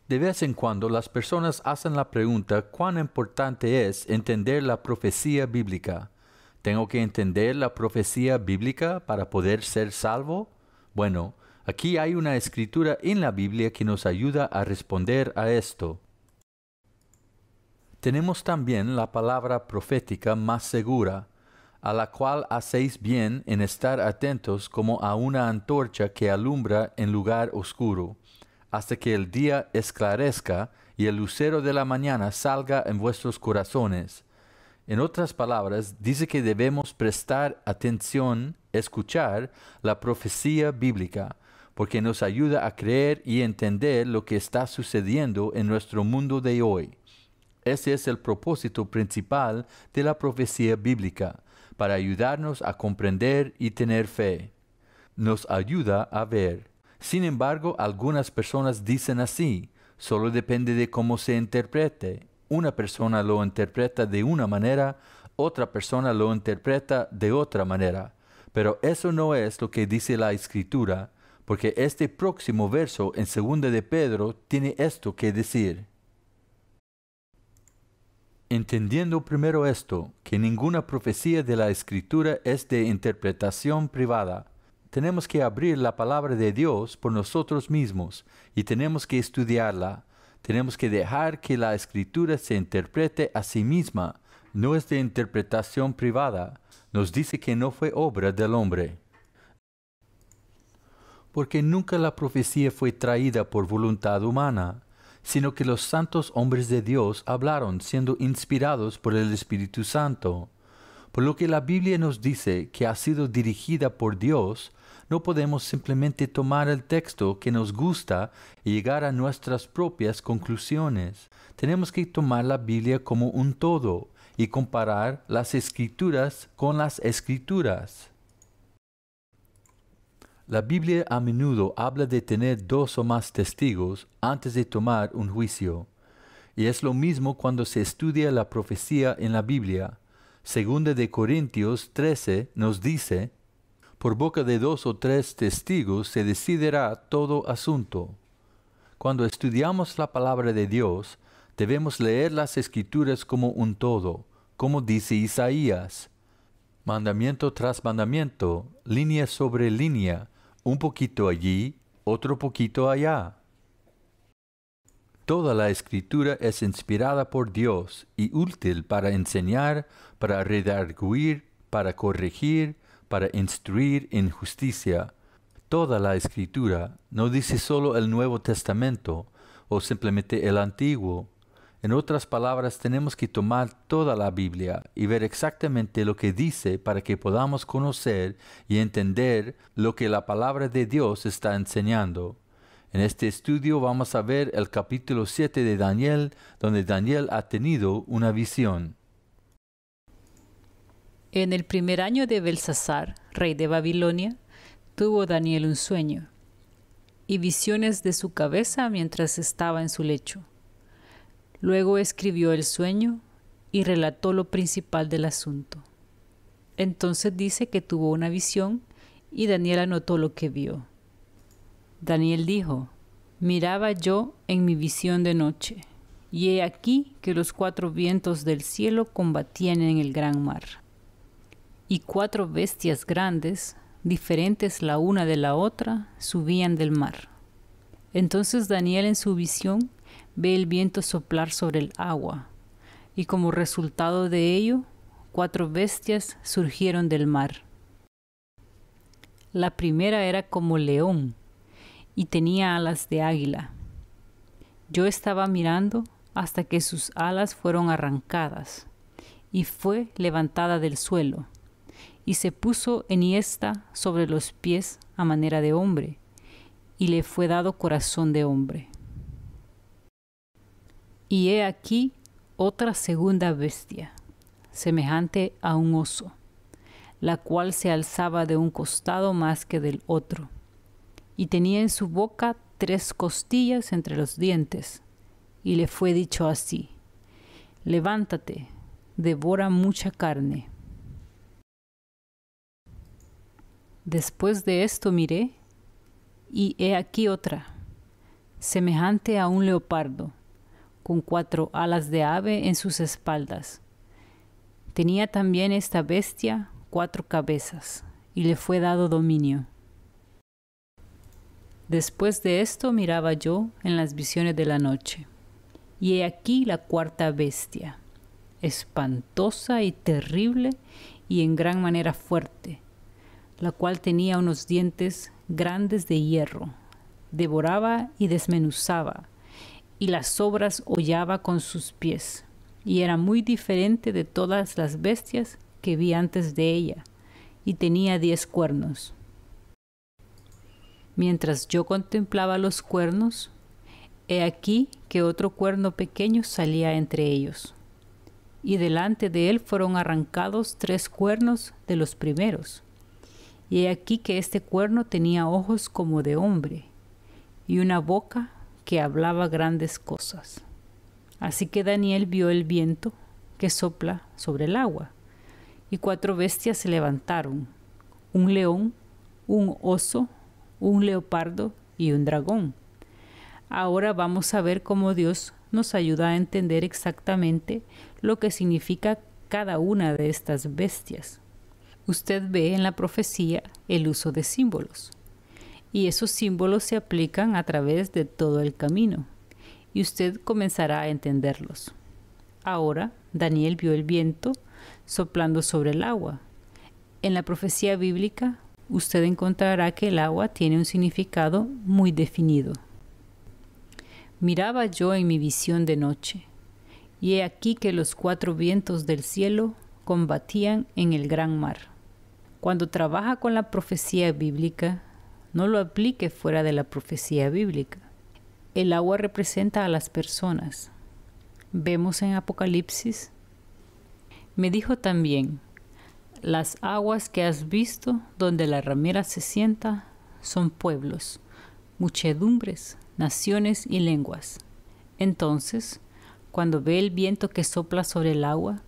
De vez en cuando las personas hacen la pregunta cuán importante es entender la profecía bíblica. ¿Tengo que entender la profecía bíblica para poder ser salvo? Bueno, aquí hay una escritura en la Biblia que nos ayuda a responder a esto. Tenemos también la palabra profética más segura, a la cual hacéis bien en estar atentos como a una antorcha que alumbra en lugar oscuro, hasta que el día esclarezca y el lucero de la mañana salga en vuestros corazones. En otras palabras, dice que debemos prestar atención, escuchar la profecía bíblica, porque nos ayuda a creer y entender lo que está sucediendo en nuestro mundo de hoy. Ese es el propósito principal de la profecía bíblica, para ayudarnos a comprender y tener fe. Nos ayuda a ver. Sin embargo, algunas personas dicen así, solo depende de cómo se interprete. Una persona lo interpreta de una manera, otra persona lo interpreta de otra manera. Pero eso no es lo que dice la Escritura, porque este próximo verso en 2 de Pedro tiene esto que decir. Entendiendo primero esto, que ninguna profecía de la Escritura es de interpretación privada, tenemos que abrir la palabra de Dios por nosotros mismos y tenemos que estudiarla. Tenemos que dejar que la Escritura se interprete a sí misma. No es de interpretación privada. Nos dice que no fue obra del hombre. Porque nunca la profecía fue traída por voluntad humana, sino que los santos hombres de Dios hablaron siendo inspirados por el Espíritu Santo. Por lo que la Biblia nos dice que ha sido dirigida por Dios, no podemos simplemente tomar el texto que nos gusta y llegar a nuestras propias conclusiones. Tenemos que tomar la Biblia como un todo y comparar las Escrituras con las Escrituras. La Biblia a menudo habla de tener 2 o más testigos antes de tomar un juicio. Y es lo mismo cuando se estudia la profecía en la Biblia. 2 de Corintios 13 nos dice, por boca de 2 o 3 testigos se decidirá todo asunto. Cuando estudiamos la palabra de Dios, debemos leer las Escrituras como un todo, como dice Isaías. Mandamiento tras mandamiento, línea sobre línea, un poquito allí, otro poquito allá. Toda la Escritura es inspirada por Dios y útil para enseñar, para redarguir, para corregir, para instruir en justicia. Toda la Escritura no dice solo el Nuevo Testamento o simplemente el Antiguo. En otras palabras, tenemos que tomar toda la Biblia y ver exactamente lo que dice para que podamos conocer y entender lo que la palabra de Dios está enseñando. En este estudio vamos a ver el capítulo 7 de Daniel, donde Daniel ha tenido una visión. En el primer año de Belsasar, rey de Babilonia, tuvo Daniel un sueño y visiones de su cabeza mientras estaba en su lecho. Luego escribió el sueño y relató lo principal del asunto. Entonces dice que tuvo una visión y Daniel anotó lo que vio. Daniel dijo, miraba yo en mi visión de noche, y he aquí que los 4 vientos del cielo combatían en el gran mar. Y 4 bestias grandes, diferentes la una de la otra, subían del mar. Entonces Daniel en su visión ve el viento soplar sobre el agua, y como resultado de ello, 4 bestias surgieron del mar. La primera era como león, y tenía alas de águila. Yo estaba mirando hasta que sus alas fueron arrancadas, y fue levantada del suelo, y se puso enhiesta sobre los pies a manera de hombre, y le fue dado corazón de hombre. Y he aquí otra segunda bestia, semejante a un oso, la cual se alzaba de un costado más que del otro, y tenía en su boca 3 costillas entre los dientes, y le fue dicho así: levántate, devora mucha carne. Después de esto miré, y he aquí otra, semejante a un leopardo, con 4 alas de ave en sus espaldas. Tenía también esta bestia 4 cabezas, y le fue dado dominio. Después de esto miraba yo en las visiones de la noche, y he aquí la 4ª bestia, espantosa y terrible y en gran manera fuerte, la cual tenía unos dientes grandes de hierro, devoraba y desmenuzaba, y las sobras hollaba con sus pies, y era muy diferente de todas las bestias que vi antes de ella, y tenía 10 cuernos. Mientras yo contemplaba los cuernos, he aquí que otro cuerno pequeño salía entre ellos, y delante de él fueron arrancados 3 cuernos de los primeros. Y he aquí que este cuerno tenía ojos como de hombre, y una boca que hablaba grandes cosas. Así que Daniel vio el viento que sopla sobre el agua, y 4 bestias se levantaron, un león, un oso, un leopardo y un dragón. Ahora vamos a ver cómo Dios nos ayuda a entender exactamente lo que significa cada una de estas bestias. Usted ve en la profecía el uso de símbolos, y esos símbolos se aplican a través de todo el camino, y usted comenzará a entenderlos. Ahora, Daniel vio el viento soplando sobre el agua. En la profecía bíblica, usted encontrará que el agua tiene un significado muy definido. Miraba yo en mi visión de noche, y he aquí que los 4 vientos del cielo combatían en el gran mar. Cuando trabaja con la profecía bíblica, no lo aplique fuera de la profecía bíblica. El agua representa a las personas. Vemos en Apocalipsis. Me dijo también, las aguas que has visto donde la ramera se sienta son pueblos, muchedumbres, naciones y lenguas. Entonces, cuando ve el viento que sopla sobre el agua,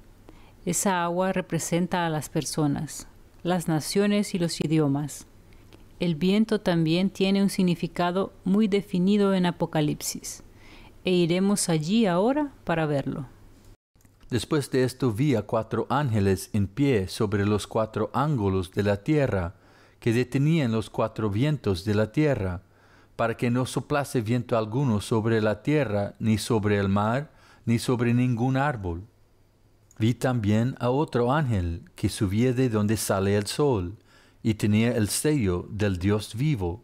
esa agua representa a las personas, las naciones y los idiomas. El viento también tiene un significado muy definido en Apocalipsis, e iremos allí ahora para verlo. Después de esto vi a 4 ángeles en pie sobre los 4 ángulos de la tierra, que detenían los 4 vientos de la tierra, para que no soplase viento alguno sobre la tierra, ni sobre el mar, ni sobre ningún árbol. Vi también a otro ángel que subía de donde sale el sol, y tenía el sello del Dios vivo,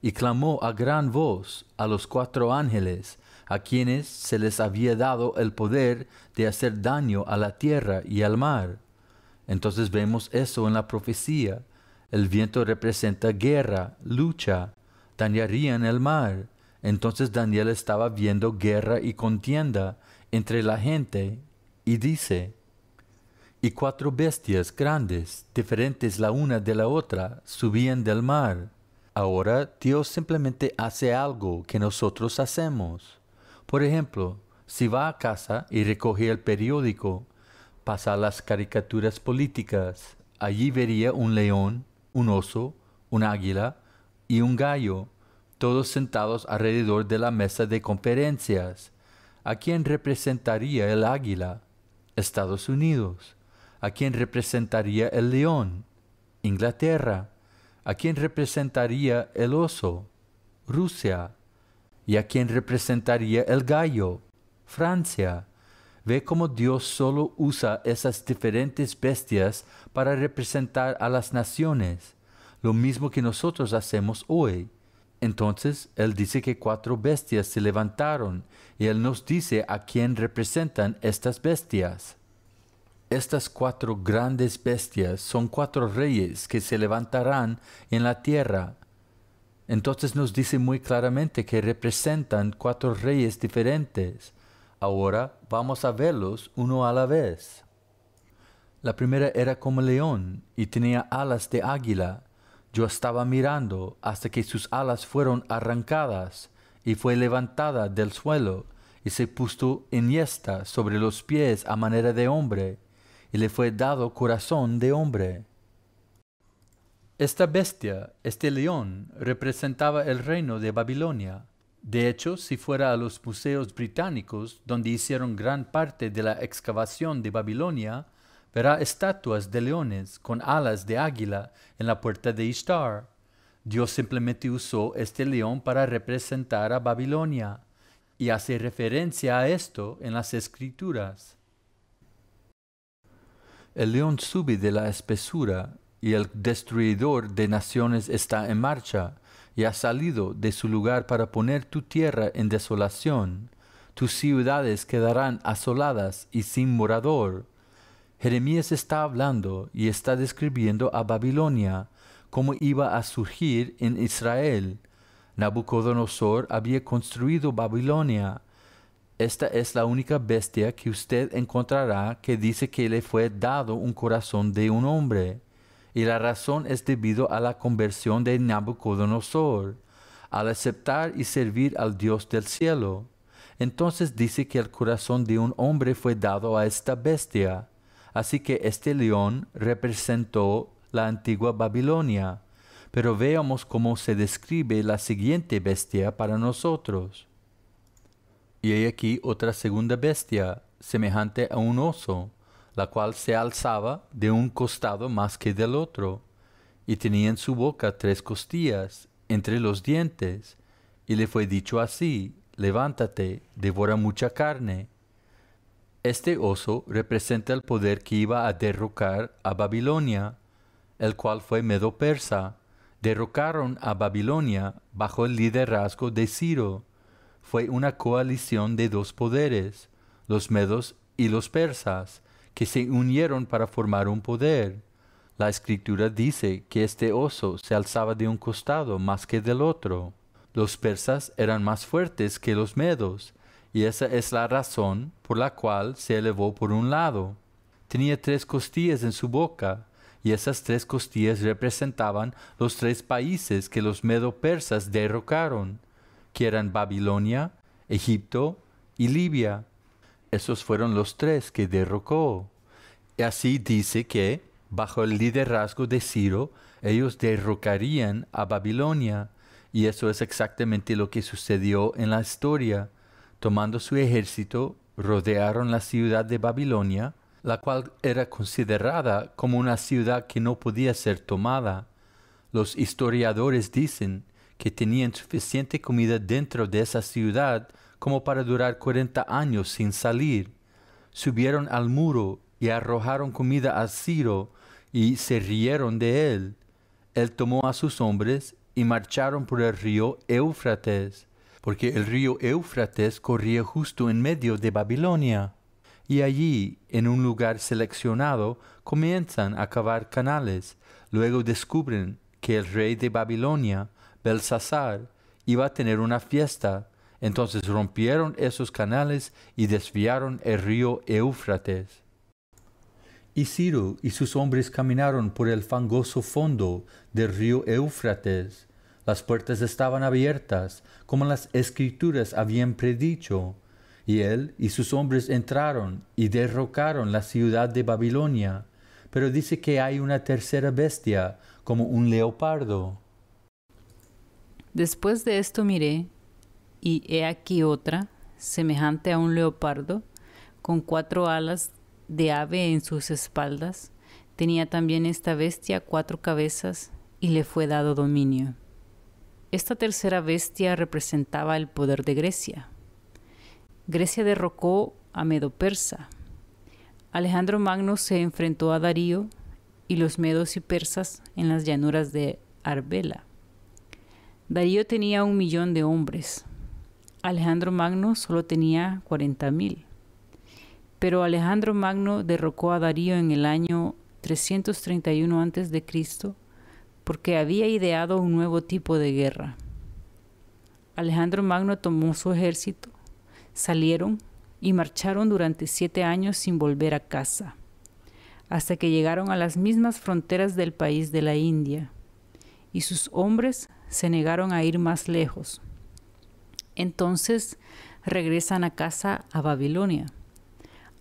y clamó a gran voz a los 4 ángeles, a quienes se les había dado el poder de hacer daño a la tierra y al mar. Entonces vemos eso en la profecía. El viento representa guerra, lucha, dañarían el mar. Entonces Daniel estaba viendo guerra y contienda entre la gente, y dice, y 4 bestias grandes, diferentes la una de la otra, subían del mar. Ahora Dios simplemente hace algo que nosotros hacemos. Por ejemplo, si va a casa y recoge el periódico, pasa a las caricaturas políticas, allí vería un león, un oso, un águila y un gallo, todos sentados alrededor de la mesa de conferencias. ¿A quién representaría el águila? Estados Unidos. ¿A quién representaría el león? Inglaterra. ¿A quién representaría el oso? Rusia. ¿Y a quién representaría el gallo? Francia. Ve cómo Dios solo usa esas diferentes bestias para representar a las naciones, lo mismo que nosotros hacemos hoy. Entonces, Él dice que 4 bestias se levantaron, y Él nos dice a quién representan estas bestias. Estas 4 grandes bestias son 4 reyes que se levantarán en la tierra. Entonces nos dice muy claramente que representan 4 reyes diferentes. Ahora vamos a verlos uno a la vez. La primera era como león y tenía alas de águila. Yo estaba mirando hasta que sus alas fueron arrancadas y fue levantada del suelo y se puso enhiesta sobre los pies a manera de hombre, y le fue dado corazón de hombre. Esta bestia, este león, representaba el reino de Babilonia. De hecho, si fuera a los museos británicos, donde hicieron gran parte de la excavación de Babilonia, verá estatuas de leones con alas de águila en la puerta de Ishtar. Dios simplemente usó este león para representar a Babilonia, y hace referencia a esto en las Escrituras. El león sube de la espesura, y el destruidor de naciones está en marcha, y ha salido de su lugar para poner tu tierra en desolación. Tus ciudades quedarán asoladas y sin morador. Jeremías está hablando y está describiendo a Babilonia, cómo iba a surgir en Israel. Nabucodonosor había construido Babilonia. Esta es la única bestia que usted encontrará que dice que le fue dado un corazón de un hombre. Y la razón es debido a la conversión de Nabucodonosor, al aceptar y servir al Dios del cielo. Entonces dice que el corazón de un hombre fue dado a esta bestia. Así que este león representó la antigua Babilonia. Pero veamos cómo se describe la siguiente bestia para nosotros. Y hay aquí otra segunda bestia, semejante a un oso, la cual se alzaba de un costado más que del otro, y tenía en su boca 3 costillas entre los dientes, y le fue dicho así: levántate, devora mucha carne. Este oso representa el poder que iba a derrocar a Babilonia, el cual fue Medo-Persa. Derrocaron a Babilonia bajo el liderazgo de Ciro. Fue una coalición de 2 poderes, los medos y los persas, que se unieron para formar un poder. La Escritura dice que este oso se alzaba de un costado más que del otro. Los persas eran más fuertes que los medos, y esa es la razón por la cual se elevó por un lado. Tenía 3 costillas en su boca, y esas 3 costillas representaban los 3 países que los medo-persas derrocaron, que eran Babilonia, Egipto y Libia. Esos fueron los 3 que derrocó. Y así dice que, bajo el liderazgo de Ciro, ellos derrocarían a Babilonia, y eso es exactamente lo que sucedió en la historia. Tomando su ejército, rodearon la ciudad de Babilonia, la cual era considerada como una ciudad que no podía ser tomada. Los historiadores dicen que tenían suficiente comida dentro de esa ciudad como para durar 40 años sin salir. Subieron al muro y arrojaron comida a Ciro y se rieron de él. Él tomó a sus hombres y marcharon por el río Éufrates, porque el río Éufrates corría justo en medio de Babilonia. Y allí, en un lugar seleccionado, comienzan a cavar canales. Luego descubren que el rey de Babilonia, Belsasar, iba a tener una fiesta. Entonces rompieron esos canales y desviaron el río Éufrates. Y Ciro y sus hombres caminaron por el fangoso fondo del río Éufrates. Las puertas estaban abiertas, como las Escrituras habían predicho. Y él y sus hombres entraron y derrocaron la ciudad de Babilonia. Pero dice que hay una tercera bestia, como un leopardo. Después de esto miré, y he aquí otra, semejante a un leopardo, con 4 alas de ave en sus espaldas. Tenía también esta bestia 4 cabezas, y le fue dado dominio. Esta tercera bestia representaba el poder de Grecia. Grecia derrocó a Medo-Persa. Alejandro Magno se enfrentó a Darío y los medos y persas en las llanuras de Arbela. Darío tenía 1 millón de hombres. Alejandro Magno solo tenía 40,000. Pero Alejandro Magno derrocó a Darío en el año 331 a.C. porque había ideado un nuevo tipo de guerra. Alejandro Magno tomó su ejército, salieron y marcharon durante 7 años sin volver a casa, hasta que llegaron a las mismas fronteras del país de la India, y sus hombres se negaron a ir más lejos. Entonces regresan a casa a Babilonia.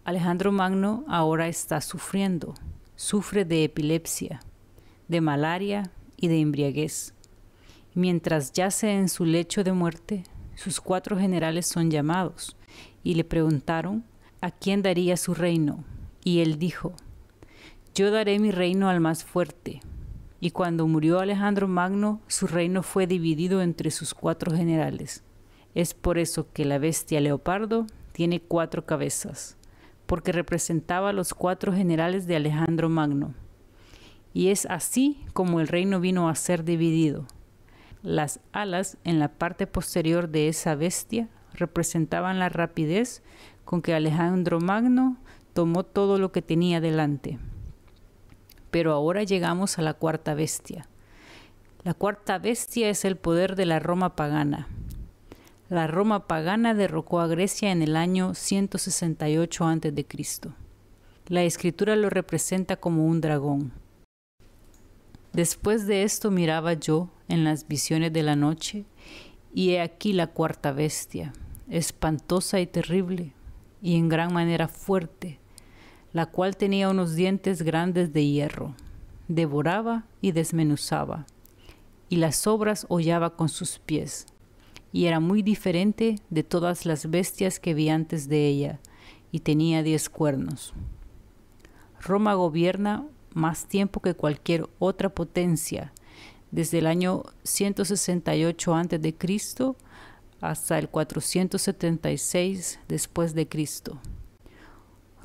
Alejandro Magno ahora está sufriendo, sufre de epilepsia, de malaria y de embriaguez. Mientras yace en su lecho de muerte, sus 4 generales son llamados, y le preguntaron a quién daría su reino. Y él dijo: yo daré mi reino al más fuerte. Y cuando murió Alejandro Magno, su reino fue dividido entre sus 4 generales. Es por eso que la bestia leopardo tiene 4 cabezas, porque representaba a los 4 generales de Alejandro Magno. Y es así como el reino vino a ser dividido. Las alas en la parte posterior de esa bestia representaban la rapidez con que Alejandro Magno tomó todo lo que tenía delante. Pero ahora llegamos a la 4ª bestia. La 4ª bestia es el poder de la Roma pagana. La Roma pagana derrocó a Grecia en el año 168 a.C. La escritura lo representa como un dragón. Después de esto miraba yo en las visiones de la noche, y he aquí la 4ª bestia, espantosa y terrible, y en gran manera fuerte, la cual tenía unos dientes grandes de hierro, devoraba y desmenuzaba, y las sobras hollaba con sus pies, y era muy diferente de todas las bestias que vi antes de ella, y tenía 10 cuernos. Roma gobierna más tiempo que cualquier otra potencia, desde el año 168 a.C. hasta el 476 después de Cristo.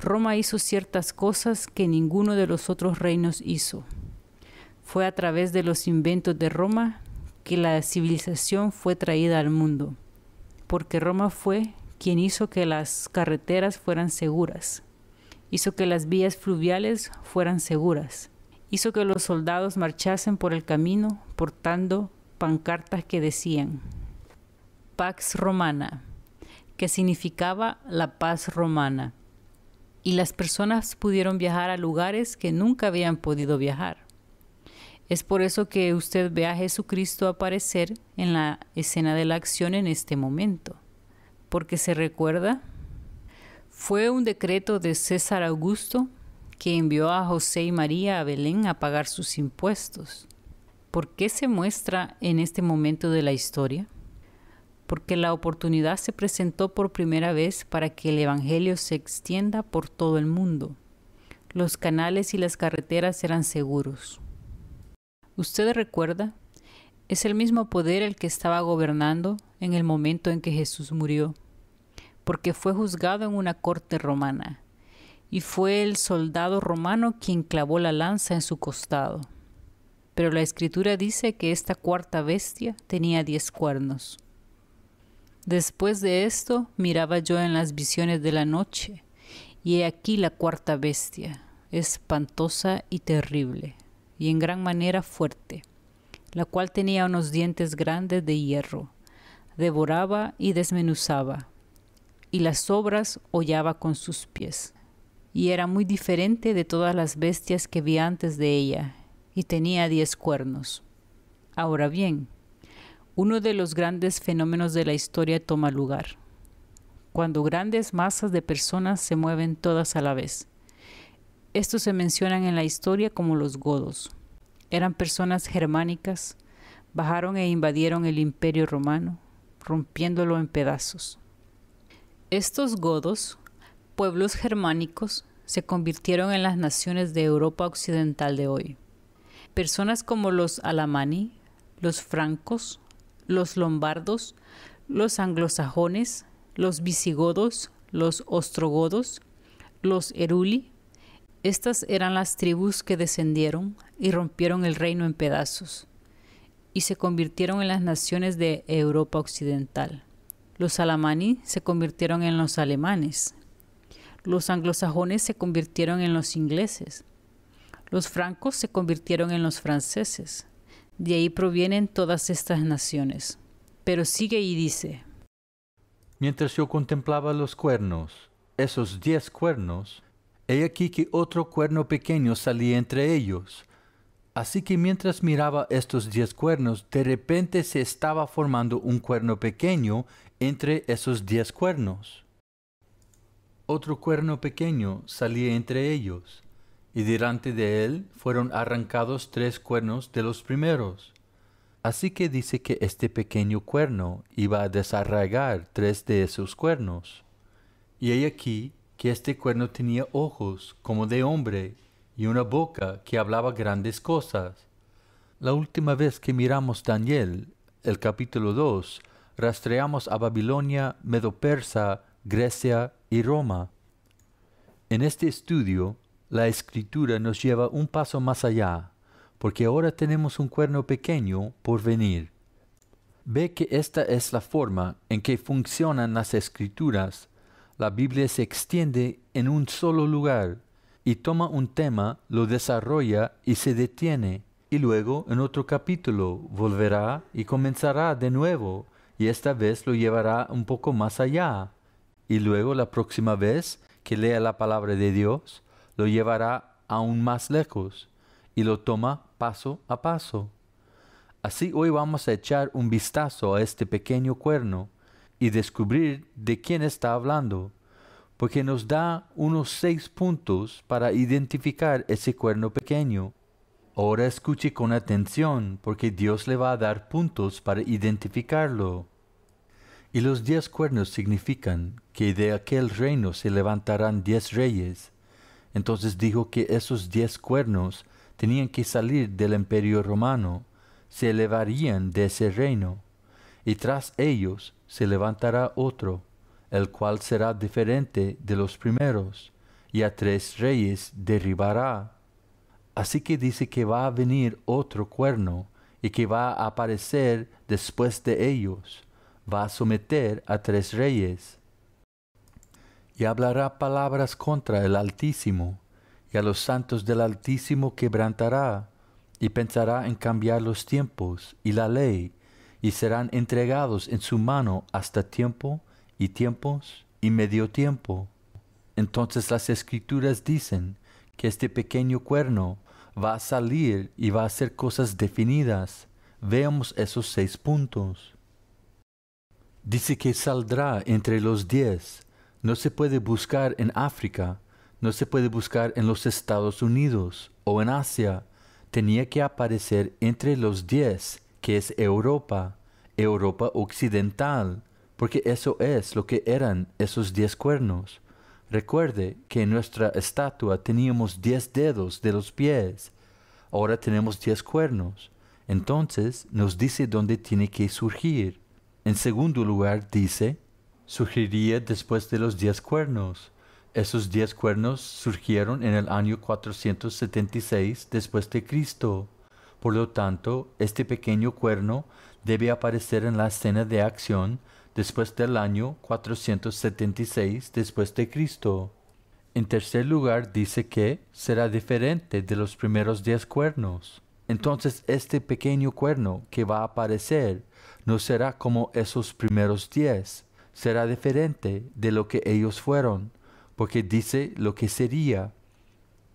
Roma hizo ciertas cosas que ninguno de los otros reinos hizo. Fue a través de los inventos de Roma que la civilización fue traída al mundo, porque Roma fue quien hizo que las carreteras fueran seguras, hizo que las vías fluviales fueran seguras, hizo que los soldados marchasen por el camino portando pancartas que decían Pax Romana, que significaba la paz romana, y las personas pudieron viajar a lugares que nunca habían podido viajar. Es por eso que usted ve a Jesucristo aparecer en la escena de la acción en este momento, porque se recuerda, fue un decreto de César Augusto que envió a José y María a Belén a pagar sus impuestos. ¿Por qué se muestra en este momento de la historia? Porque la oportunidad se presentó por primera vez para que el Evangelio se extienda por todo el mundo. Los canales y las carreteras eran seguros. ¿Usted recuerda? Es el mismo poder el que estaba gobernando en el momento en que Jesús murió, porque fue juzgado en una corte romana, y fue el soldado romano quien clavó la lanza en su costado. Pero la Escritura dice que esta 4ª bestia tenía 10 cuernos. Después de esto miraba yo en las visiones de la noche, y he aquí la 4ª bestia, espantosa y terrible, y en gran manera fuerte, la cual tenía unos dientes grandes de hierro, devoraba y desmenuzaba, y las sobras hollaba con sus pies, y era muy diferente de todas las bestias que vi antes de ella, y tenía 10 cuernos. Ahora bien, uno de los grandes fenómenos de la historia toma lugar, cuando grandes masas de personas se mueven todas a la vez. Estos se mencionan en la historia como los godos. Eran personas germánicas, bajaron e invadieron el Imperio Romano, rompiéndolo en pedazos. Estos godos, pueblos germánicos, se convirtieron en las naciones de Europa occidental de hoy. Personas como los Alamanni, los francos, los lombardos, los anglosajones, los visigodos, los ostrogodos, los eruli. Estas eran las tribus que descendieron y rompieron el reino en pedazos y se convirtieron en las naciones de Europa occidental. Los Alamanni se convirtieron en los alemanes. Los anglosajones se convirtieron en los ingleses. Los francos se convirtieron en los franceses. De ahí provienen todas estas naciones. Pero sigue y dice: Mientras yo contemplaba los cuernos, esos 10 cuernos, he aquí que otro cuerno pequeño salía entre ellos. Así que mientras miraba estos 10 cuernos, de repente se estaba formando un cuerno pequeño entre esos 10 cuernos. Otro cuerno pequeño salía entre ellos, y delante de él fueron arrancados 3 cuernos de los primeros. Así que dice que este pequeño cuerno iba a desarraigar 3 de esos cuernos. Y hay aquí que este cuerno tenía ojos como de hombre y una boca que hablaba grandes cosas. La última vez que miramos Daniel, el capítulo 2, rastreamos a Babilonia, Medo-Persa, Grecia y Roma. En este estudio, la Escritura nos lleva un paso más allá, porque ahora tenemos un cuerno pequeño por venir. Ve que esta es la forma en que funcionan las Escrituras. La Biblia se extiende en un solo lugar y toma un tema, lo desarrolla y se detiene, y luego en otro capítulo volverá y comenzará de nuevo, y esta vez lo llevará un poco más allá, y luego la próxima vez que lea la palabra de Dios, lo llevará aún más lejos, y lo toma paso a paso. Así hoy vamos a echar un vistazo a este pequeño cuerno y descubrir de quién está hablando, porque nos da unos 6 puntos para identificar ese cuerno pequeño. Ahora escuche con atención, porque Dios le va a dar puntos para identificarlo. Y los 10 cuernos significan que de aquel reino se levantarán 10 reyes. Entonces dijo que esos 10 cuernos tenían que salir del imperio romano, se elevarían de ese reino, y tras ellos se levantará otro, el cual será diferente de los primeros, y a 3 reyes derribará. Así que dice que va a venir otro cuerno, y que va a aparecer después de ellos, va a someter a 3 reyes. Y hablará palabras contra el Altísimo, y a los santos del Altísimo quebrantará, y pensará en cambiar los tiempos y la ley, y serán entregados en su mano hasta tiempo y tiempos y medio tiempo. Entonces las Escrituras dicen que este pequeño cuerno va a salir y va a hacer cosas definidas. Veamos esos 6 puntos. Dice que saldrá entre los 10. No se puede buscar en África, no se puede buscar en los Estados Unidos o en Asia. Tenía que aparecer entre los 10, que es Europa, Europa occidental, porque eso es lo que eran esos 10 cuernos. Recuerde que en nuestra estatua teníamos 10 dedos de los pies, ahora tenemos 10 cuernos. Entonces nos dice dónde tiene que surgir. En segundo lugar dice, surgiría después de los 10 cuernos. Esos 10 cuernos surgieron en el año 476 después de Cristo. Por lo tanto, este pequeño cuerno debe aparecer en la escena de acción después del año 476 después de Cristo. En tercer lugar dice que será diferente de los primeros 10 cuernos. Entonces este pequeño cuerno que va a aparecer no será como esos primeros 10, será diferente de lo que ellos fueron, porque dice lo que sería.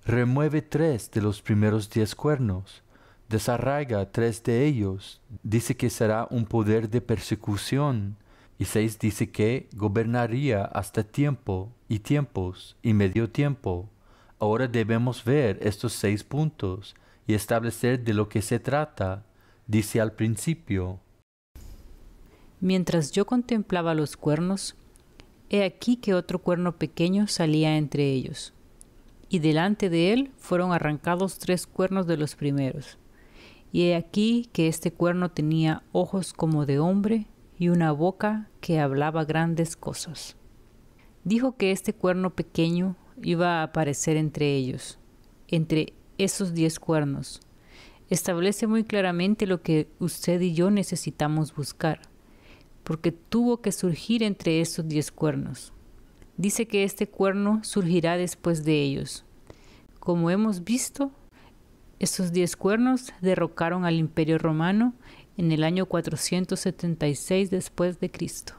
Remueve 3 de los primeros 10 cuernos, desarraiga 3 de ellos, dice que será un poder de persecución, y 6 dice que gobernaría hasta tiempo y tiempos y medio tiempo. Ahora debemos ver estos 6 puntos y establecer de lo que se trata. Dice al principio: Mientras yo contemplaba los cuernos, he aquí que otro cuerno pequeño salía entre ellos, y delante de él fueron arrancados 3 cuernos de los primeros. Y he aquí que este cuerno tenía ojos como de hombre y una boca que hablaba grandes cosas. Dijo que este cuerno pequeño iba a aparecer entre ellos, entre esos 10 cuernos. Establece muy claramente lo que usted y yo necesitamos buscar, porque tuvo que surgir entre esos 10 cuernos. Dice que este cuerno surgirá después de ellos. Como hemos visto, estos 10 cuernos derrocaron al Imperio Romano en el año 476 después de Cristo.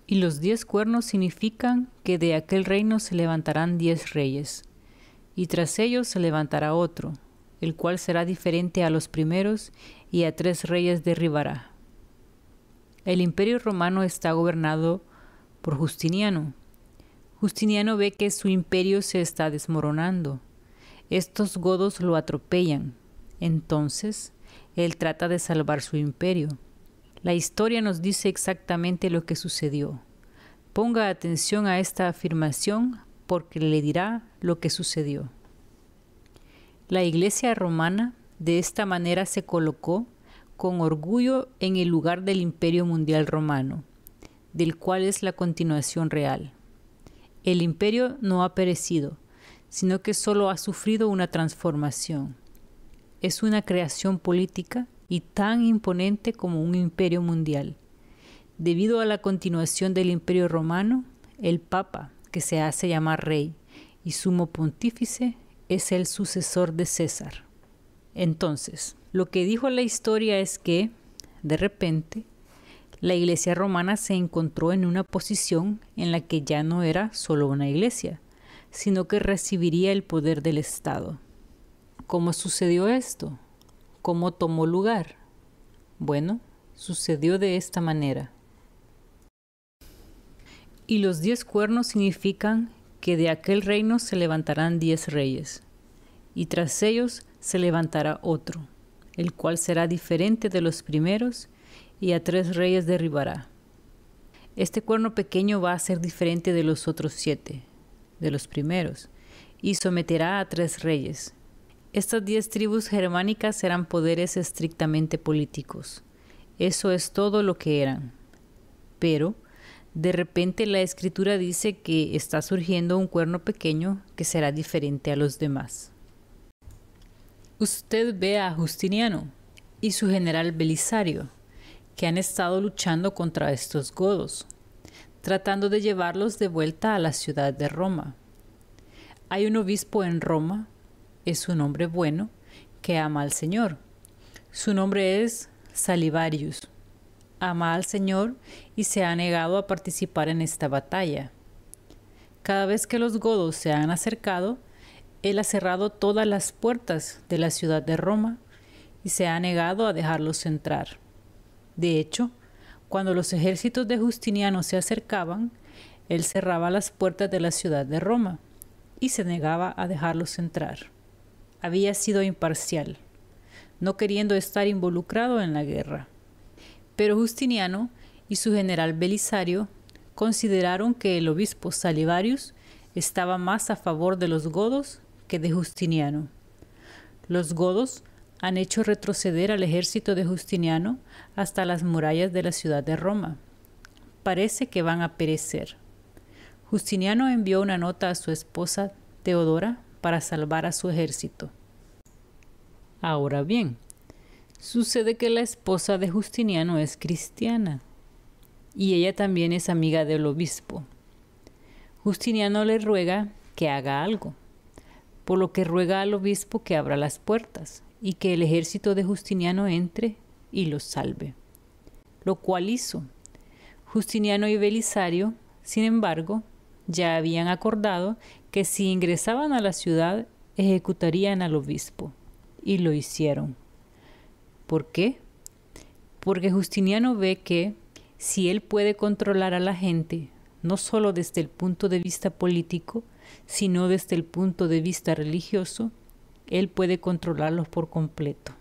Y los 10 cuernos significan que de aquel reino se levantarán 10 reyes, y tras ellos se levantará otro, el cual será diferente a los primeros, y a 3 reyes derribará. El Imperio Romano está gobernado por Justiniano. Justiniano ve que su imperio se está desmoronando. Estos godos lo atropellan. Entonces, él trata de salvar su imperio. La historia nos dice exactamente lo que sucedió. Ponga atención a esta afirmación porque le dirá lo que sucedió. La Iglesia romana de esta manera se colocó con orgullo en el lugar del Imperio Mundial Romano, del cual es la continuación real. El imperio no ha perecido, sino que solo ha sufrido una transformación. Es una creación política y tan imponente como un imperio mundial. Debido a la continuación del Imperio Romano, el Papa, que se hace llamar Rey, y Sumo Pontífice, es el sucesor de César. Entonces, lo que dijo la historia es que, de repente, la Iglesia romana se encontró en una posición en la que ya no era solo una iglesia, sino que recibiría el poder del Estado. ¿Cómo sucedió esto? ¿Cómo tomó lugar? Bueno, sucedió de esta manera. Y los 10 cuernos significan que de aquel reino se levantarán 10 reyes, y tras ellos se levantará otro, el cual será diferente de los primeros, y a 3 reyes derribará. Este cuerno pequeño va a ser diferente de los otros 7, de los primeros, y someterá a 3 reyes. Estas 10 tribus germánicas eran poderes estrictamente políticos. Eso es todo lo que eran. Pero, de repente la Escritura dice que está surgiendo un cuerno pequeño que será diferente a los demás. Usted ve a Justiniano y su general Belisario, que han estado luchando contra estos godos, tratando de llevarlos de vuelta a la ciudad de Roma. Hay un obispo en Roma, es un hombre bueno, que ama al Señor. Su nombre es Salivarius. Ama al Señor y se ha negado a participar en esta batalla. Cada vez que los godos se han acercado, él ha cerrado todas las puertas de la ciudad de Roma y se ha negado a dejarlos entrar. De hecho, cuando los ejércitos de Justiniano se acercaban, él cerraba las puertas de la ciudad de Roma y se negaba a dejarlos entrar. Había sido imparcial, no queriendo estar involucrado en la guerra. Pero Justiniano y su general Belisario consideraron que el obispo Salivarius estaba más a favor de los godos que de Justiniano. Los godos han hecho retroceder al ejército de Justiniano hasta las murallas de la ciudad de Roma. Parece que van a perecer. Justiniano envió una nota a su esposa Teodora para salvar a su ejército. Ahora bien, sucede que la esposa de Justiniano es cristiana y ella también es amiga del obispo. Justiniano le ruega que haga algo, por lo que ruega al obispo que abra las puertas y que el ejército de Justiniano entre y los salve, lo cual hizo. Justiniano y Belisario, sin embargo, ya habían acordado que si ingresaban a la ciudad ejecutarían al obispo, y lo hicieron. ¿Por qué? Porque Justiniano ve que si él puede controlar a la gente, no solo desde el punto de vista político, sino desde el punto de vista religioso, él puede controlarlos por completo.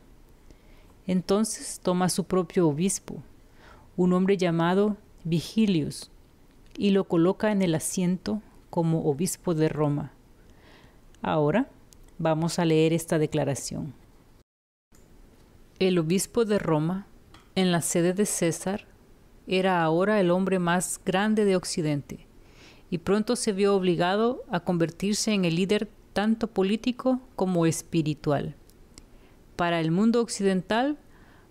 Entonces toma su propio obispo, un hombre llamado Vigilius, y lo coloca en el asiento como obispo de Roma. Ahora vamos a leer esta declaración. El obispo de Roma, en la sede de César, era ahora el hombre más grande de Occidente, y pronto se vio obligado a convertirse en el líder tanto político como espiritual. Para el mundo occidental,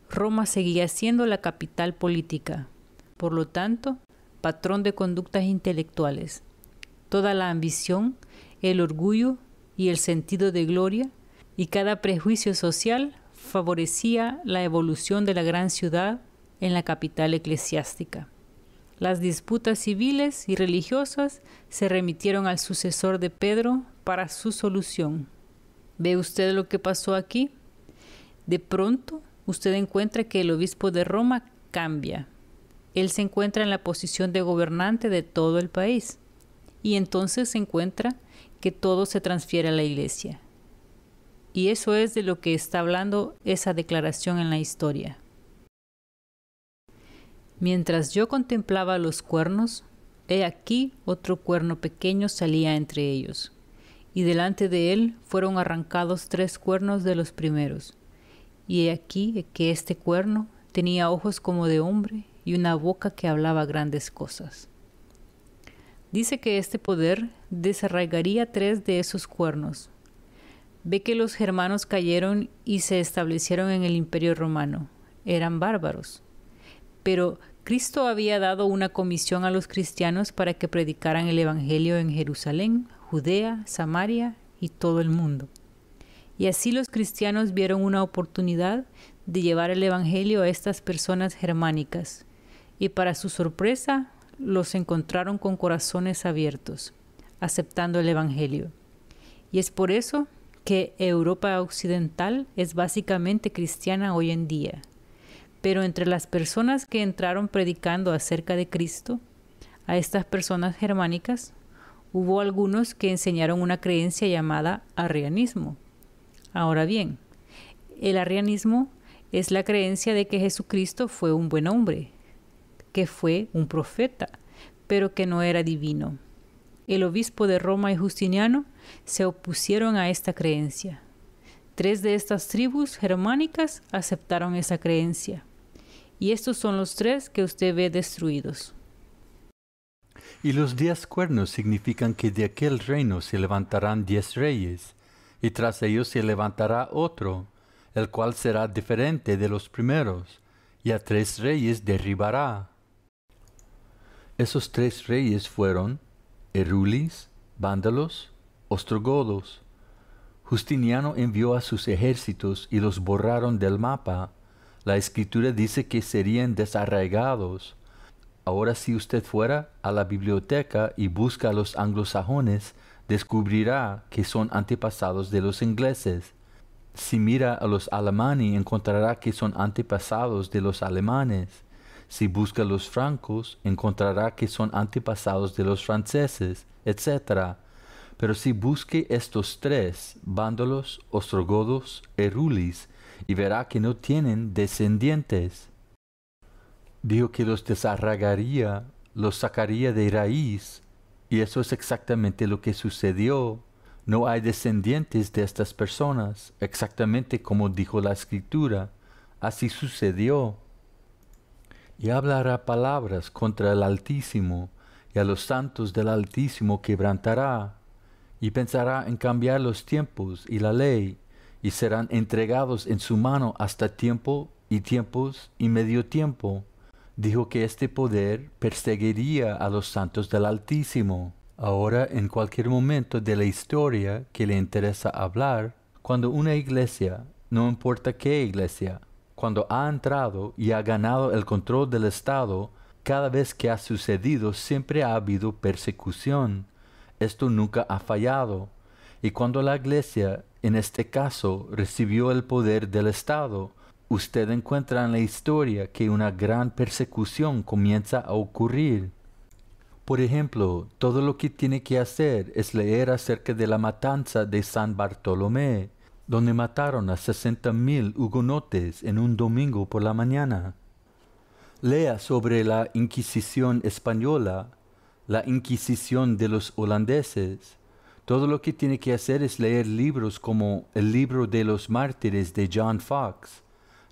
Roma seguía siendo la capital política, por lo tanto, patrón de conductas intelectuales. Toda la ambición, el orgullo y el sentido de gloria, y cada prejuicio social favorecía la evolución de la gran ciudad en la capital eclesiástica. Las disputas civiles y religiosas se remitieron al sucesor de Pedro para su solución. ¿Ve usted lo que pasó aquí? De pronto, usted encuentra que el obispo de Roma cambia. Él se encuentra en la posición de gobernante de todo el país. Y entonces se encuentra que todo se transfiere a la iglesia. Y eso es de lo que está hablando esa declaración en la historia. Mientras yo contemplaba los cuernos, he aquí otro cuerno pequeño salía entre ellos, y delante de él fueron arrancados 3 cuernos de los primeros. Y he aquí que este cuerno tenía ojos como de hombre y una boca que hablaba grandes cosas. Dice que este poder desarraigaría 3 de esos cuernos. Ve que los germanos cayeron y se establecieron en el Imperio Romano. Eran bárbaros. Pero Cristo había dado una comisión a los cristianos para que predicaran el Evangelio en Jerusalén, Judea, Samaria y todo el mundo. Y así los cristianos vieron una oportunidad de llevar el Evangelio a estas personas germánicas. Y para su sorpresa, los encontraron con corazones abiertos, aceptando el Evangelio. Y es por eso que Europa Occidental es básicamente cristiana hoy en día. Pero entre las personas que entraron predicando acerca de Cristo, a estas personas germánicas, hubo algunos que enseñaron una creencia llamada arrianismo. Ahora bien, el arrianismo es la creencia de que Jesucristo fue un buen hombre, que fue un profeta, pero que no era divino. El obispo de Roma y Justiniano se opusieron a esta creencia. 3 de estas tribus germánicas aceptaron esa creencia. Y estos son los 3 que usted ve destruidos. Y los 10 cuernos significan que de aquel reino se levantarán 10 reyes, y tras ellos se levantará otro, el cual será diferente de los primeros, y a 3 reyes derribará. Esos 3 reyes fueron Erulis, Vándalos, Ostrogodos. Justiniano envió a sus ejércitos y los borraron del mapa. La escritura dice que serían desarraigados. Ahora si usted fuera a la biblioteca y busca a los anglosajones, descubrirá que son antepasados de los ingleses. Si mira a los alemanes, encontrará que son antepasados de los alemanes. Si busca a los francos, encontrará que son antepasados de los franceses, etc. Pero si busque estos 3, Vándalos, Ostrogodos, Erulis, y verá que no tienen descendientes. Dijo que los desarraigaría, los sacaría de raíz, y eso es exactamente lo que sucedió. No hay descendientes de estas personas, exactamente como dijo la Escritura. Así sucedió. Y hablará palabras contra el Altísimo, y a los santos del Altísimo quebrantará, y pensará en cambiar los tiempos y la ley, y serán entregados en su mano hasta tiempo y tiempos y medio tiempo. Dijo que este poder perseguiría a los santos del Altísimo. Ahora, en cualquier momento de la historia que le interesa hablar, cuando una iglesia, no importa qué iglesia, cuando ha entrado y ha ganado el control del Estado, cada vez que ha sucedido siempre ha habido persecución. Esto nunca ha fallado. Y cuando la iglesia, en este caso, recibió el poder del Estado, usted encuentra en la historia que una gran persecución comienza a ocurrir. Por ejemplo, todo lo que tiene que hacer es leer acerca de la matanza de San Bartolomé, donde mataron a 60,000 hugonotes en un domingo por la mañana. Lea sobre la Inquisición española, la Inquisición de los holandeses. Todo lo que tiene que hacer es leer libros como El libro de los mártires de John Fox,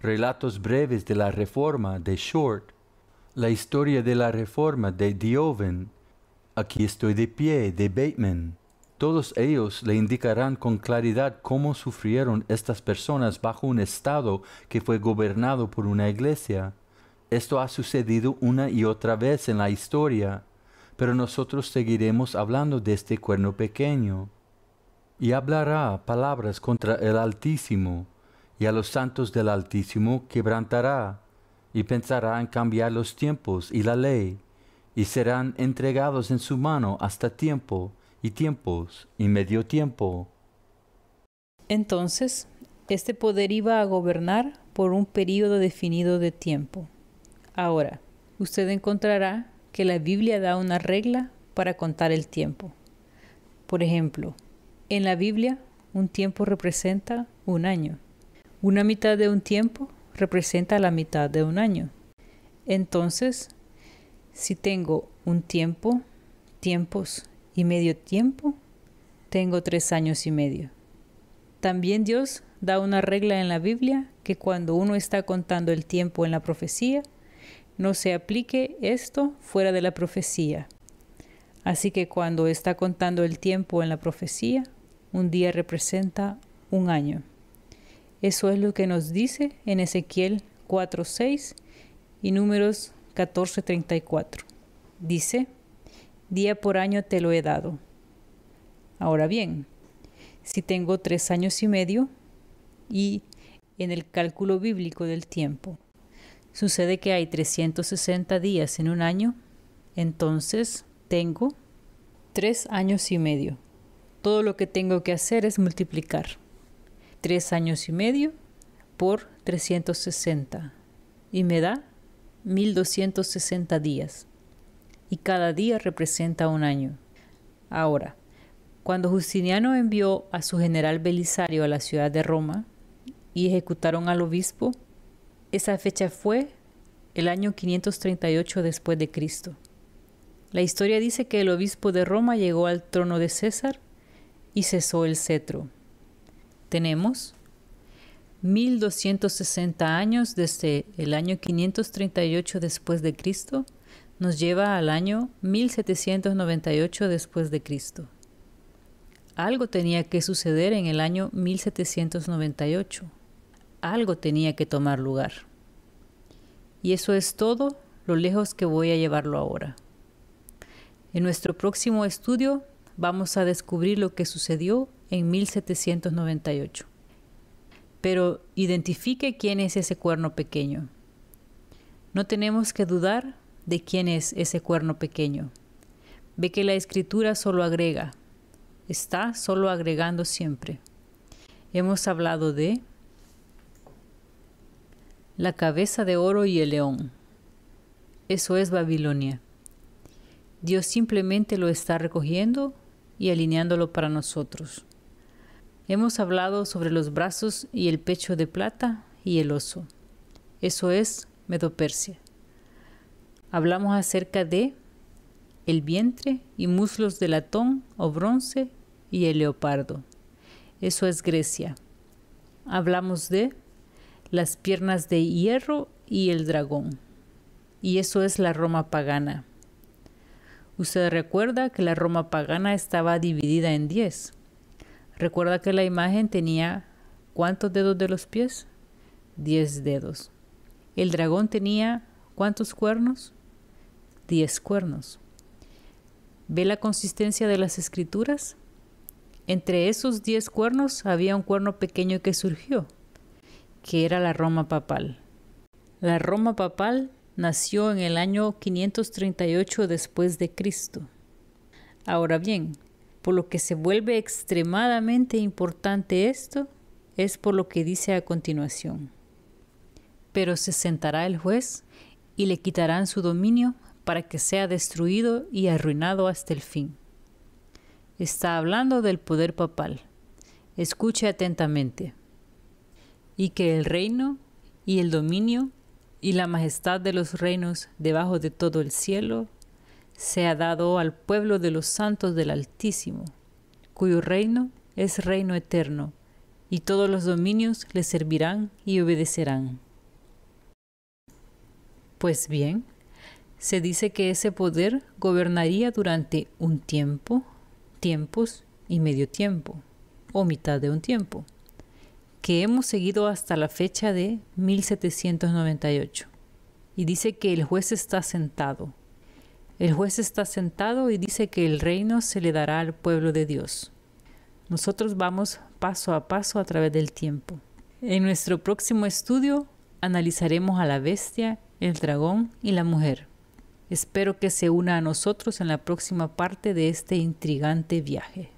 Relatos breves de la Reforma de Short, La historia de la Reforma de Dioven, Aquí estoy de pie de Bateman. Todos ellos le indicarán con claridad cómo sufrieron estas personas bajo un estado que fue gobernado por una iglesia. Esto ha sucedido una y otra vez en la historia, pero nosotros seguiremos hablando de este cuerno pequeño. Y hablará palabras contra el Altísimo, y a los santos del Altísimo quebrantará, y pensará en cambiar los tiempos y la ley, y serán entregados en su mano hasta tiempo, y tiempos, y medio tiempo. Entonces, este poder iba a gobernar por un período definido de tiempo. Ahora, usted encontrará que la Biblia da una regla para contar el tiempo. Por ejemplo, en la Biblia, un tiempo representa un año. Una mitad de un tiempo representa la mitad de un año. Entonces, si tengo un tiempo, tiempos y medio tiempo, tengo 3 años y medio. También Dios da una regla en la Biblia que cuando uno está contando el tiempo en la profecía, no se aplique esto fuera de la profecía. Así que cuando está contando el tiempo en la profecía, un día representa un año. Eso es lo que nos dice en Ezequiel 4:6 y Números 14:34. Dice, día por año te lo he dado. Ahora bien, si tengo 3 años y medio y en el cálculo bíblico del tiempo sucede que hay 360 días en un año, entonces tengo 3 años y medio. Todo lo que tengo que hacer es multiplicar 3 años y medio por 360 y me da 1260 días. Y cada día representa un año. Ahora, cuando Justiniano envió a su general Belisario a la ciudad de Roma y ejecutaron al obispo, esa fecha fue el año 538 después de Cristo. La historia dice que el obispo de Roma llegó al trono de César y cesó el cetro. Tenemos 1260 años desde el año 538 después de Cristo, nos lleva al año 1798 después de Cristo. Algo tenía que suceder en el año 1798. Algo tenía que tomar lugar. Y eso es todo lo lejos que voy a llevarlo ahora. En nuestro próximo estudio vamos a descubrir lo que sucedió en 1798. Pero identifique quién es ese cuerno pequeño. No tenemos que dudar de quién es ese cuerno pequeño. Ve que la Escritura solo agrega. Está solo agregando siempre. Hemos hablado de la cabeza de oro y el león. Eso es Babilonia. Dios simplemente lo está recogiendo y alineándolo para nosotros. Hemos hablado sobre los brazos y el pecho de plata y el oso. Eso es Medo-Persia. Hablamos acerca de el vientre y muslos de latón o bronce y el leopardo. Eso es Grecia. Hablamos de las piernas de hierro y el dragón. Y eso es la Roma pagana. Usted recuerda que la Roma pagana estaba dividida en 10. Recuerda que la imagen tenía ¿cuántos dedos de los pies? 10 dedos. El dragón tenía ¿cuántos cuernos? 10 cuernos. ¿Ve la consistencia de las escrituras? Entre esos 10 cuernos había un cuerno pequeño que surgió, que era la Roma papal. La Roma papal nació en el año 538 después de Cristo. Ahora bien, por lo que se vuelve extremadamente importante esto, es por lo que dice a continuación. Pero se sentará el juez y le quitarán su dominio para que sea destruido y arruinado hasta el fin. Está hablando del poder papal. Escuche atentamente. Y que el reino y el dominio y la majestad de los reinos debajo de todo el cielo sea dado al pueblo de los santos del Altísimo, cuyo reino es reino eterno, y todos los dominios le servirán y obedecerán. Pues bien, se dice que ese poder gobernaría durante un tiempo, tiempos y medio tiempo, o mitad de un tiempo, que hemos seguido hasta la fecha de 1798. Y dice que el juez está sentado. El juez está sentado y dice que el reino se le dará al pueblo de Dios. Nosotros vamos paso a paso a través del tiempo. En nuestro próximo estudio analizaremos a la bestia, el dragón y la mujer. Espero que se una a nosotros en la próxima parte de este intrigante viaje.